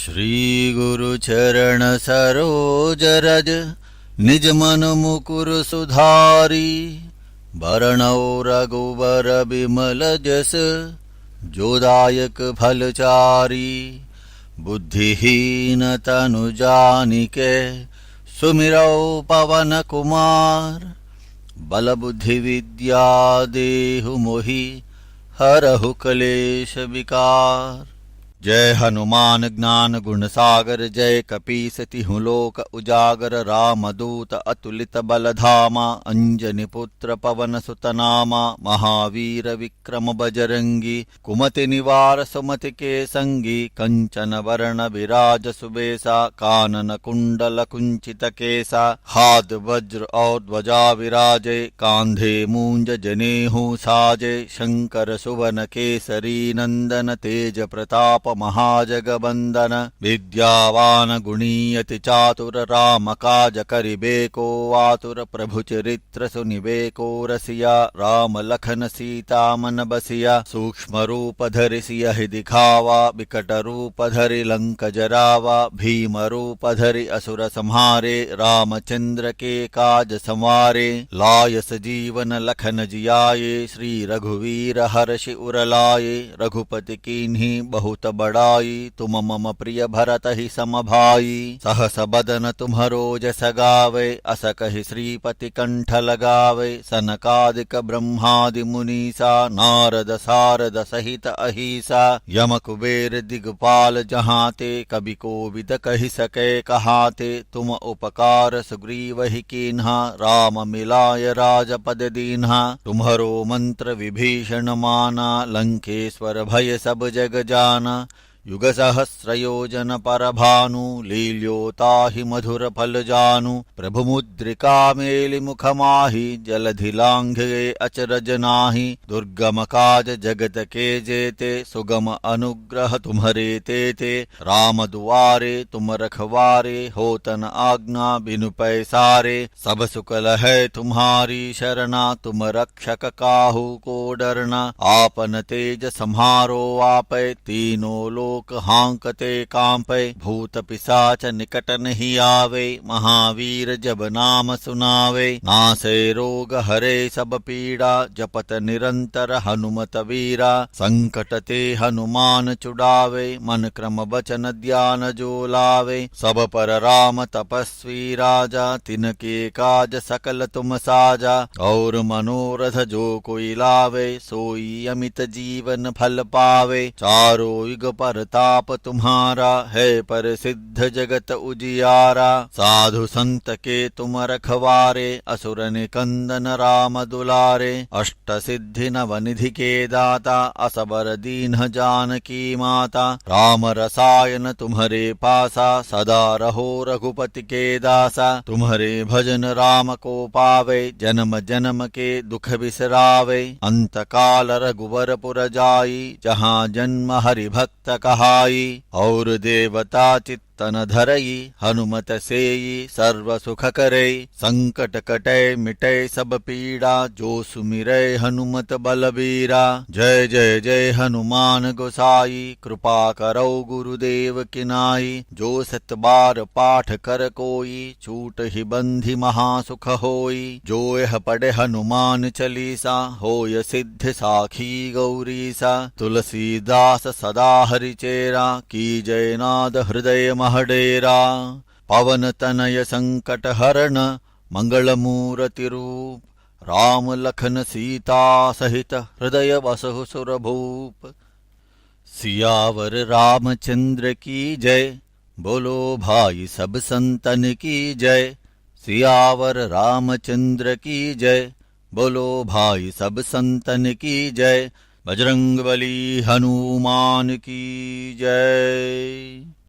श्री गुरु चरण सरोज रज निज मन मुकुर सुधारी। बरनौ रघुबर बिमल जस जोदायक फलचारी। बुद्धिहीन तनु जानिके सुमिरौ पवन कुमार। बल बुद्धि विद्या देहु मोहि हरहु कलेश विकार। जय हनुमान ज्ञान गुण सागर जय कपीस तिहुँ लोक उजागर। रामदूत अतुलित बल धामा अंजनी पुत्र पवन सुत नामा। महावीर विक्रम बजरंगी कुमति निवार सुमति के संगी। कंचन वरण विराज सुबेसा कानन कुंडल कुंचित केसा। हाथ वज्र और ध्वजा विराजे कांधे मूंज जनेहू साजे। शंकर सुवन केसरी नंदन तेज प्रताप महाजगबंदन। विद्यावान गुणीयति चातुर राम काज करिबेको आतुर। प्रभु चरित्र सुनिबेको रसिया राम लखन सीता मन बसिया। सूक्ष्म रूप धरि सियहि दिखावा विकट रूप धरि लंक जरावा। भीम रूप धरि असुर संहारे रामचंद्र के काज संवारे। लायस जीवन लखन जियाये श्री रघुवीर हर्षि उर लाये। रघुपति कीन्ही बहुत बड़ाई तुम मम प्रिय भरत ही सम भाई। सहस बदन तुम्हरो जस गावे अस कहि श्रीपति कंठ लगावे। सनकादिक ब्रह्मादि मुनीसा नारद सारद सहित अहिसा। यम कुबेर दिगपाल जहाते कवि कोविद कहि सके कहाते। तुम उपकार सुग्रीव ही कीन्हा राम मिलाय राजपद दीन्हा। तुम्हरो मंत्र विभीषण माना लंकेश्वर भय सब जग जाना। युग सहस्र योजन पर भानु लील्योताहि मधुर फल जानु। प्रभु मुद्रिका मेलि मुख माहि जलधि लांघे अचरज नाहि। दुर्गम काज जगत के जेते सुगम अनुग्रह तुम्हरे तेते। राम दुआरे तुम रखवारे होतन आज्ञा बिनु पैसारे। सब सुकल है तुम्हारी शरणा तुम रक्षक काहू को डरना। आपन तेज सम्हारो आपै तीनों लोक हांकते कांपे। भूत पिशाच निकट नहीं आवे महावीर जब नाम सुनावे। नासे रोग हरे सब पीड़ा जपत निरंतर हनुमत वीरा। संकट ते हनुमान छुड़ावे मन क्रम वचन ध्यान जो लावे। सब पर राम तपस्वी राजा तिनके काज सकल तुम साजा। और मनोरथ जो कोई लावे सोई अमित जीवन फल पावे। चारों युग पर ताप तुम्हारा है पर सिद्ध जगत उजियारा। साधु संत के तुम रखवारे असुर निकंदन राम दुलारे। अष्ट सिद्धि नव निधि के दाता असबर दीन जानकी माता। राम रसायन तुम्हरे पासा सदा रहो रघुपति के दासा। तुम्हरे भजन राम को पावे जन्म जन्म के दुख बिसरावे। अंत काल रघुवर पुर जाई जहाँ जन्म हरि भक्त कहाई। और देवता चित्तन धरई हनुमत सेई सर्व सुख करई। संकट कटै मिटै सब पीड़ा जो सुमिरै हनुमत बलबीरा। जय जय जय हनुमान गोसाई कृपा करौ गुरुदेव की नाई। जो सत बार पाठ कर कोई छूट ही बंधि महासुख होई। जो यह पढ़े हनुमान चालीसा होय सिद्ध साखी गौरीसा। तुलसीदास सदा हरिचेरा की जय नाद हृदय महडेरा। पवन तनय संकट हरण मंगल मूर्ति रूप। राम लखन सीता सहित हृदय बसहु सुरभूप। सियावर रामचंद्र की जय बोलो भाई सब संतन की जय। सियावर रामचंद्र की जय बोलो भाई सब संतन की जय। बजरंगबली हनुमान की जय।